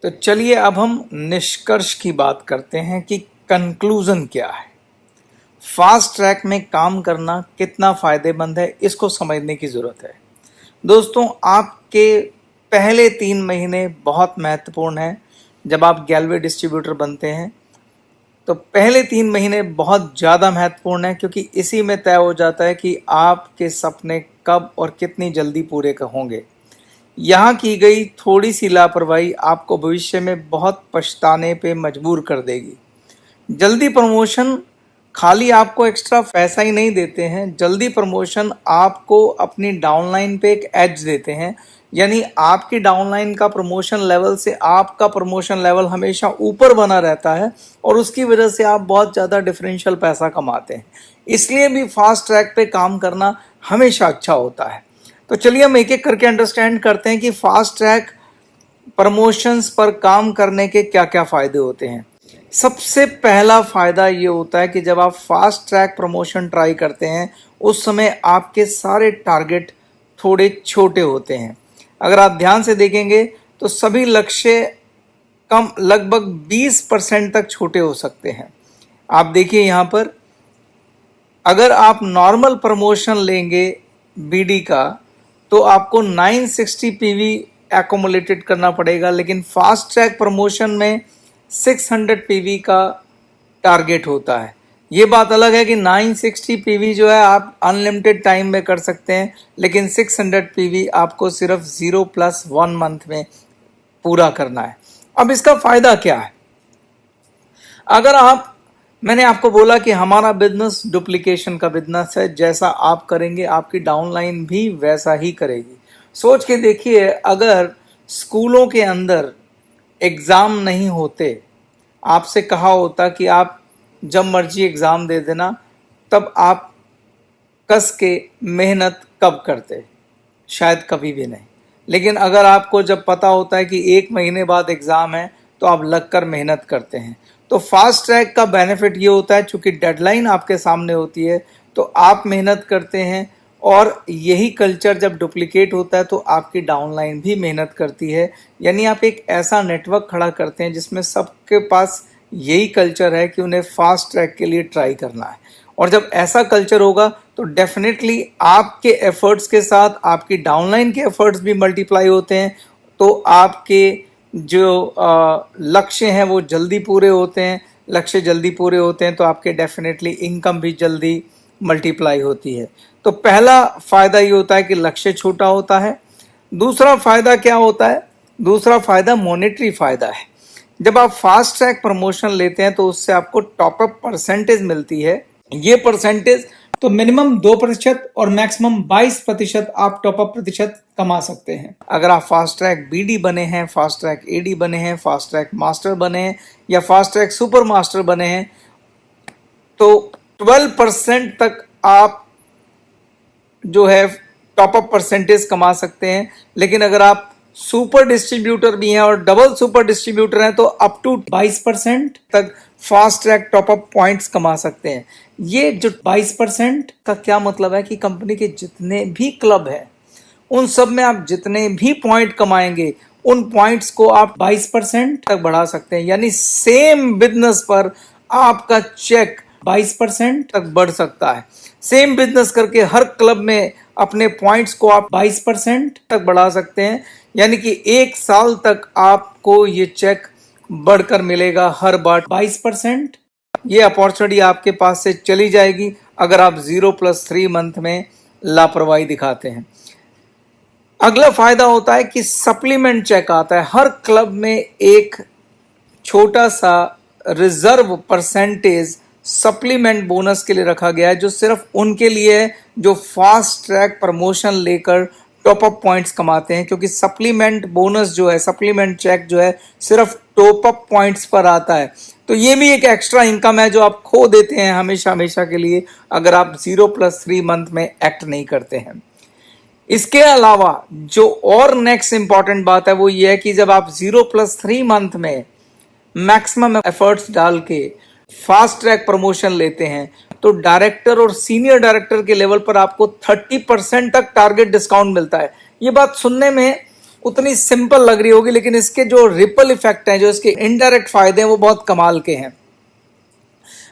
तो चलिए अब हम निष्कर्ष की बात करते हैं कि कंक्लूजन क्या है। फास्ट ट्रैक में काम करना कितना फायदेमंद है, इसको समझने की जरूरत है। दोस्तों, आपके पहले 3 महीने बहुत महत्वपूर्ण है। जब आप गैलवे डिस्ट्रीब्यूटर बनते हैं तो पहले 3 महीने बहुत ज़्यादा महत्वपूर्ण है, क्योंकि इसी में तय हो जाता है कि आपके सपने कब और कितनी जल्दी पूरे होंगे। यहाँ की गई थोड़ी सी लापरवाही आपको भविष्य में बहुत पछताने पे मजबूर कर देगी। जल्दी प्रमोशन खाली आपको एक्स्ट्रा पैसा ही नहीं देते हैं, जल्दी प्रमोशन आपको अपनी डाउनलाइन पे एक एज देते हैं। यानी आपकी डाउनलाइन का प्रमोशन लेवल से आपका प्रमोशन लेवल हमेशा ऊपर बना रहता है और उसकी वजह से आप बहुत ज़्यादा डिफरेंशियल पैसा कमाते हैं। इसलिए भी फास्ट ट्रैक पे काम करना हमेशा अच्छा होता है। तो चलिए हम एक एक करके अंडरस्टैंड करते हैं कि फास्ट ट्रैक प्रमोशंस पर काम करने के क्या क्या फ़ायदे होते हैं। सबसे पहला फ़ायदा ये होता है कि जब आप फास्ट ट्रैक प्रमोशन ट्राई करते हैं उस समय आपके सारे टारगेट थोड़े छोटे होते हैं। अगर आप ध्यान से देखेंगे तो सभी लक्ष्य कम लगभग 20% तक छोटे हो सकते हैं। आप देखिए यहाँ पर, अगर आप नॉर्मल प्रमोशन लेंगे बीडी का तो आपको 960 पीवी एक्युमुलेटेड करना पड़ेगा, लेकिन फास्ट ट्रैक प्रमोशन में 600 पीवी का टारगेट होता है। ये बात अलग है कि 960 पीवी जो है आप अनलिमिटेड टाइम में कर सकते हैं, लेकिन 600 पीवी आपको सिर्फ 0+1 मंथ में पूरा करना है। अब इसका फायदा क्या है? अगर मैंने आपको बोला कि हमारा बिजनेस डुप्लीकेशन का बिजनेस है, जैसा आप करेंगे आपकी डाउनलाइन भी वैसा ही करेगी। सोच के देखिए, अगर स्कूलों के अंदर एग्ज़ाम नहीं होते, आपसे कहा होता कि आप जब मर्जी एग्ज़ाम दे देना, तब आप कस के मेहनत कब करते? शायद कभी भी नहीं। लेकिन अगर आपको जब पता होता है कि 1 महीने बाद एग्ज़ाम है तो आप लगकर मेहनत करते हैं। तो फास्ट ट्रैक का बेनिफिट ये होता है, चूँकि डेडलाइन आपके सामने होती है तो आप मेहनत करते हैं, और यही कल्चर जब डुप्लीकेट होता है तो आपकी डाउनलाइन भी मेहनत करती है। यानी आप एक ऐसा नेटवर्क खड़ा करते हैं जिसमें सबके पास यही कल्चर है कि उन्हें फास्ट ट्रैक के लिए ट्राई करना है। और जब ऐसा कल्चर होगा तो डेफिनेटली आपके एफर्ट्स के साथ आपकी डाउनलाइन के एफर्ट्स भी मल्टीप्लाई होते हैं, तो आपके जो लक्ष्य हैं वो जल्दी पूरे होते हैं। लक्ष्य जल्दी पूरे होते हैं तो आपके डेफिनेटली इनकम भी जल्दी मल्टीप्लाई होती है। तो पहला फ़ायदा ये होता है कि लक्ष्य छोटा होता है। दूसरा फ़ायदा क्या होता है? दूसरा फ़ायदा मॉनेटरी फ़ायदा है। जब आप फास्ट ट्रैक प्रमोशन लेते हैं तो उससे आपको टॉपअप परसेंटेज मिलती है। ये परसेंटेज तो मिनिमम 2% और मैक्सिमम 22% आप टॉपअप प्रतिशत कमा सकते हैं। अगर आप फास्ट ट्रैक बीडी बने हैं, फास्ट ट्रैक एडी बने हैं, फास्ट ट्रैक मास्टर बने हैं या फास्ट ट्रैक सुपर मास्टर बने हैं तो 12% तक आप जो है टॉपअप परसेंटेज कमा सकते हैं। लेकिन अगर आप सुपर डिस्ट्रीब्यूटर भी हैं और डबल सुपर डिस्ट्रीब्यूटर हैं तो अप टू 22% तक फास्ट ट्रैक टॉपअप पॉइंट्स कमा सकते हैं। ये जो 22% का क्या मतलब है कि कंपनी के जितने भी क्लब हैं उन सब में आप जितने भी पॉइंट कमाएंगे उन पॉइंट्स को आप 22% तक बढ़ा सकते हैं। यानी सेम बिजनेस पर आपका चेक 22% तक बढ़ सकता है। सेम बिजनेस करके हर क्लब में अपने पॉइंट्स को आप 22% तक बढ़ा सकते हैं। यानी कि 1 साल तक आपको ये चेक बढ़कर मिलेगा हर बार 22%। ये अपॉर्चुनिटी आपके पास से चली जाएगी अगर आप 0+3 मंथ में लापरवाही दिखाते हैं। अगला फायदा होता है कि सप्लीमेंट चेक आता है। हर क्लब में एक छोटा सा रिजर्व परसेंटेज सप्लीमेंट बोनस के लिए रखा गया है, जो सिर्फ उनके लिए है जो फास्ट ट्रैक प्रमोशन लेकर टॉप अप पॉइंट्स कमाते हैं। क्योंकि सप्लीमेंट बोनस जो है, सप्लीमेंट चेक जो है, सिर्फ टॉप अप पॉइंट्स पर आता है। तो ये भी एक एक्स्ट्रा इनकम है जो आप खो देते हैं हमेशा हमेशा के लिए अगर आप 0+3 मंथ में एक्ट नहीं करते हैं। इसके अलावा जो और नेक्स्ट इंपॉर्टेंट बात है वो ये है कि जब आप 0+3 मंथ में मैक्सिमम एफर्ट्स डाल के फास्ट ट्रैक प्रमोशन लेते हैं तो डायरेक्टर और सीनियर डायरेक्टर के लेवल पर आपको 30% तक टारगेट डिस्काउंट मिलता है। ये बात सुनने में उतनी सिंपल लग रही होगी, लेकिन इसके जो रिपल इफेक्ट हैं, जो इसके इनडायरेक्ट फायदे हैं, वो बहुत कमाल के हैं।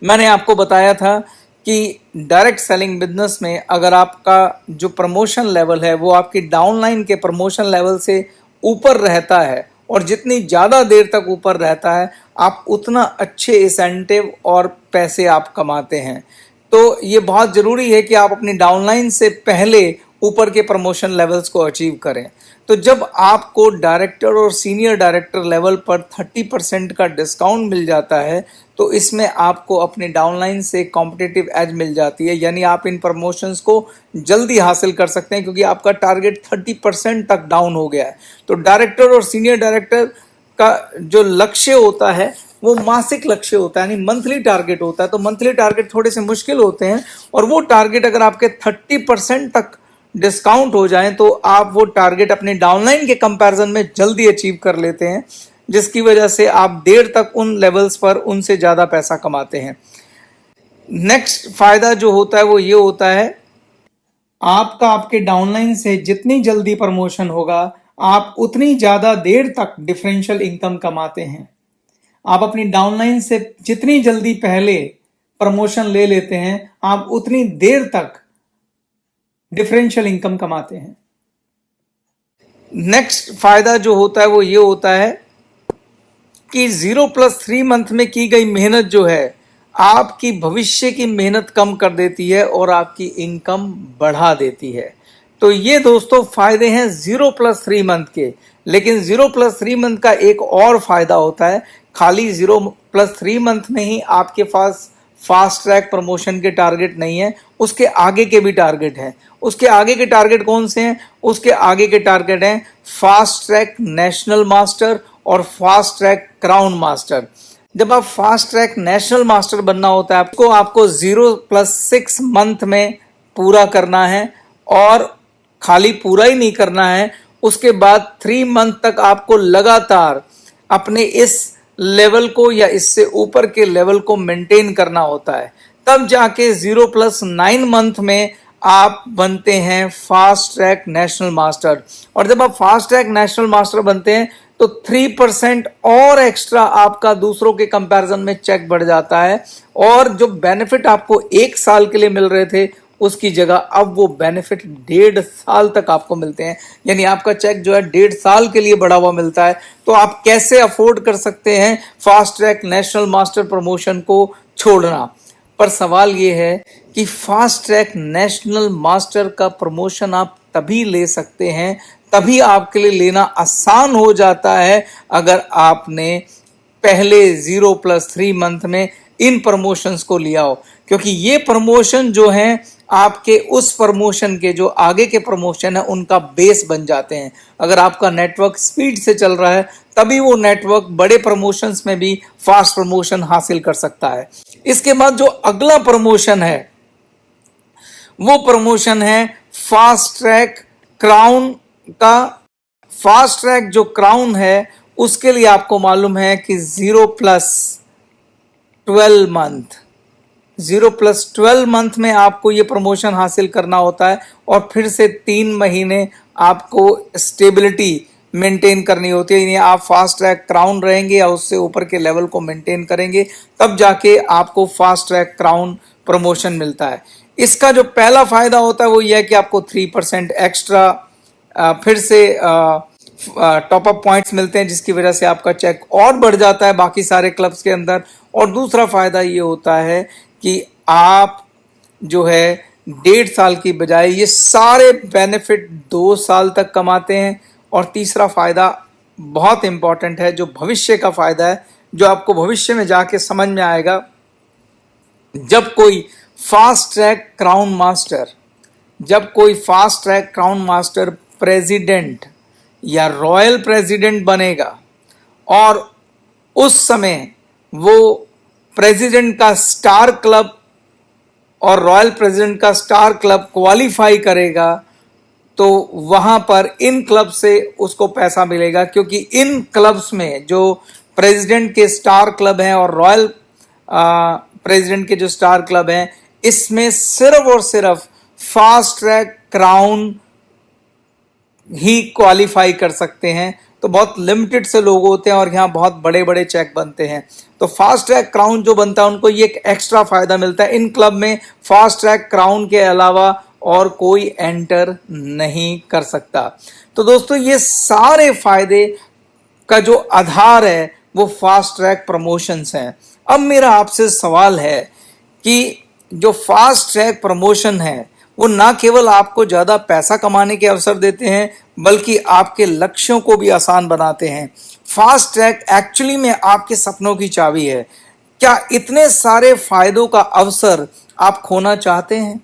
मैंने आपको बताया था कि डायरेक्ट सेलिंग बिजनेस में अगर आपका जो प्रमोशन लेवल है वो आपकी डाउनलाइन के प्रमोशन लेवल से ऊपर रहता है, और जितनी ज़्यादा देर तक ऊपर रहता है आप उतना अच्छे इंसेंटिव और पैसे आप कमाते हैं। तो ये बहुत ज़रूरी है कि आप अपनी डाउनलाइन से पहले ऊपर के प्रमोशन लेवल्स को अचीव करें। तो जब आपको डायरेक्टर और सीनियर डायरेक्टर लेवल पर 30% का डिस्काउंट मिल जाता है, तो इसमें आपको अपनी डाउनलाइन से कॉम्पिटिटिव एज मिल जाती है, यानी आप इन प्रमोशंस को जल्दी हासिल कर सकते हैं क्योंकि आपका टारगेट 30% तक डाउन हो गया है। तो डायरेक्टर और सीनियर डायरेक्टर का जो लक्ष्य होता है वो मासिक लक्ष्य होता है, यानी मंथली टारगेट होता है। तो मंथली टारगेट थोड़े से मुश्किल होते हैं, और वो टारगेट अगर आपके 30% तक डिस्काउंट हो जाए तो आप वो टारगेट अपने डाउनलाइन के कंपैरिजन में जल्दी अचीव कर लेते हैं, जिसकी वजह से आप देर तक उन लेवल्स पर उनसे ज़्यादा पैसा कमाते हैं। नेक्स्ट फायदा जो होता है वो ये होता है, आपका आपके डाउनलाइन से जितनी जल्दी प्रमोशन होगा आप उतनी ज़्यादा देर तक डिफरेंशियल इनकम कमाते हैं। आप अपनी डाउनलाइन से जितनी जल्दी पहले प्रमोशन ले लेते हैं आप उतनी देर तक डिफरेंशियल इनकम कमाते हैं। नेक्स्ट फायदा जो होता है वो ये होता है कि 0+3 मंथ में की गई मेहनत जो है आपकी भविष्य की मेहनत कम कर देती है और आपकी इनकम बढ़ा देती है। तो ये दोस्तों फायदे हैं 0+3 मंथ के। लेकिन 0+3 मंथ का एक और फायदा होता है, खाली 0+3 मंथ में ही आपके पास फास्ट ट्रैक प्रमोशन के टारगेट नहीं है, उसके आगे के भी टारगेट हैं। उसके आगे के टारगेट कौन से हैं? उसके आगे के टारगेट हैं फास्ट ट्रैक नेशनल मास्टर और फास्ट ट्रैक क्राउन मास्टर। जब आप फास्ट ट्रैक नेशनल मास्टर बनना होता है आपको 0+6 मंथ में पूरा करना है, और खाली पूरा ही नहीं करना है, उसके बाद 3 मंथ तक आपको लगातार अपने इस लेवल को या इससे ऊपर के लेवल को मेंटेन करना होता है। तब जाके 0+9 मंथ में आप बनते हैं फास्ट ट्रैक नेशनल मास्टर। और जब आप फास्ट ट्रैक नेशनल मास्टर बनते हैं तो 3% और एक्स्ट्रा आपका दूसरों के कंपैरिजन में चेक बढ़ जाता है, और जो बेनिफिट आपको 1 साल के लिए मिल रहे थे उसकी जगह अब वो बेनिफिट 1.5 साल तक आपको मिलते हैं, यानी आपका चेक जो है 1.5 साल के लिए बढ़ा हुआ मिलता है। तो आप कैसे अफोर्ड कर सकते हैं fast track national master promotion को छोड़ना? पर सवाल ये है कि फास्ट ट्रैक नेशनल मास्टर का प्रमोशन आप तभी ले सकते हैं, तभी आपके लिए लेना आसान हो जाता है अगर आपने पहले 0+3 मंथ में इन प्रमोशंस को लिया हो, क्योंकि ये प्रमोशन जो हैं आपके उस प्रमोशन के जो आगे के प्रमोशन है उनका बेस बन जाते हैं। अगर आपका नेटवर्क स्पीड से चल रहा है तभी वो नेटवर्क बड़े प्रमोशंस में भी फास्ट प्रमोशन हासिल कर सकता है। इसके बाद जो अगला प्रमोशन है वो प्रमोशन है फास्ट ट्रैक क्राउन का। फास्ट ट्रैक जो क्राउन है उसके लिए आपको मालूम है कि 0+12 मंथ में आपको ये प्रमोशन हासिल करना होता है, और फिर से 3 महीने आपको स्टेबिलिटी मेंटेन करनी होती है, यानी आप फास्ट ट्रैक क्राउन रहेंगे या उससे ऊपर के लेवल को मेंटेन करेंगे तब जाके आपको फास्ट ट्रैक क्राउन प्रमोशन मिलता है। इसका जो पहला फायदा होता है वो यह है कि आपको 3% एक्स्ट्रा फिर से टॉप अप पॉइंट्स मिलते हैं, जिसकी वजह से आपका चेक और बढ़ जाता है बाकी सारे क्लब्स के अंदर। और दूसरा फायदा ये होता है कि आप जो है 1.5 साल की बजाय ये सारे बेनिफिट 2 साल तक कमाते हैं। और तीसरा फायदा बहुत इंपॉर्टेंट है, जो भविष्य का फायदा है, जो आपको भविष्य में जाके समझ में आएगा। जब कोई fast track crown master president या रॉयल प्रेसिडेंट बनेगा और उस समय वो प्रेसिडेंट का स्टार क्लब और रॉयल प्रेसिडेंट का स्टार क्लब क्वालिफाई करेगा, तो वहां पर इन क्लब से उसको पैसा मिलेगा, क्योंकि इन क्लब्स में जो प्रेसिडेंट के स्टार क्लब हैं और रॉयल प्रेसिडेंट के जो स्टार क्लब हैं, इसमें सिर्फ और सिर्फ फास्ट ट्रैक क्राउन ही क्वालिफाई कर सकते हैं, तो बहुत लिमिटेड से लोग होते हैं और यहाँ बहुत बड़े बड़े चेक बनते हैं। तो फास्ट ट्रैक क्राउन जो बनता है उनको ये एक एक्स्ट्रा फायदा मिलता है। इन क्लब में फास्ट ट्रैक क्राउन के अलावा और कोई एंटर नहीं कर सकता। तो दोस्तों ये सारे फायदे का जो आधार है वो फास्ट ट्रैक प्रमोशंस हैं। अब मेरा आपसे सवाल है कि जो फास्ट ट्रैक प्रमोशन है वो ना केवल आपको ज़्यादा पैसा कमाने के अवसर देते हैं बल्कि आपके लक्ष्यों को भी आसान बनाते हैं। फास्ट ट्रैक एक्चुअली में आपके सपनों की चाबी है। क्या इतने सारे फायदों का अवसर आप खोना चाहते हैं?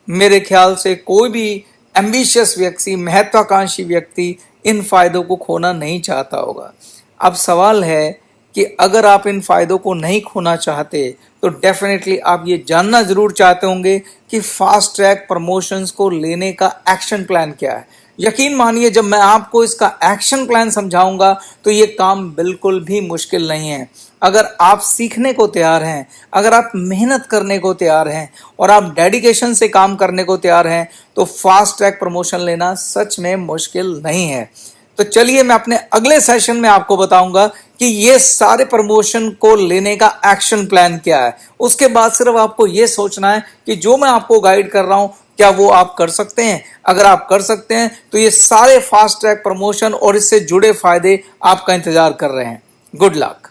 मेरे ख्याल से कोई भी एम्बिशियस व्यक्ति, महत्वाकांक्षी व्यक्ति इन फायदों को खोना नहीं चाहता होगा। अब सवाल है कि अगर आप इन फायदों को नहीं खोना चाहते तो डेफिनेटली आप ये जानना जरूर चाहते होंगे कि फास्ट ट्रैक प्रमोशंस को लेने का एक्शन प्लान क्या है। यकीन मानिए जब मैं आपको इसका एक्शन प्लान समझाऊंगा तो ये काम बिल्कुल भी मुश्किल नहीं है। अगर आप सीखने को तैयार हैं, अगर आप मेहनत करने को तैयार हैं और आप डेडिकेशन से काम करने को तैयार हैं तो फास्ट ट्रैक प्रमोशन लेना सच में मुश्किल नहीं है। तो चलिए मैं अपने अगले सेशन में आपको बताऊंगा कि ये सारे प्रमोशन को लेने का एक्शन प्लान क्या है। उसके बाद सिर्फ आपको ये सोचना है कि जो मैं आपको गाइड कर रहा हूं क्या वो आप कर सकते हैं। अगर आप कर सकते हैं तो ये सारे फास्ट ट्रैक प्रमोशन और इससे जुड़े फायदे आपका इंतजार कर रहे हैं। Good luck.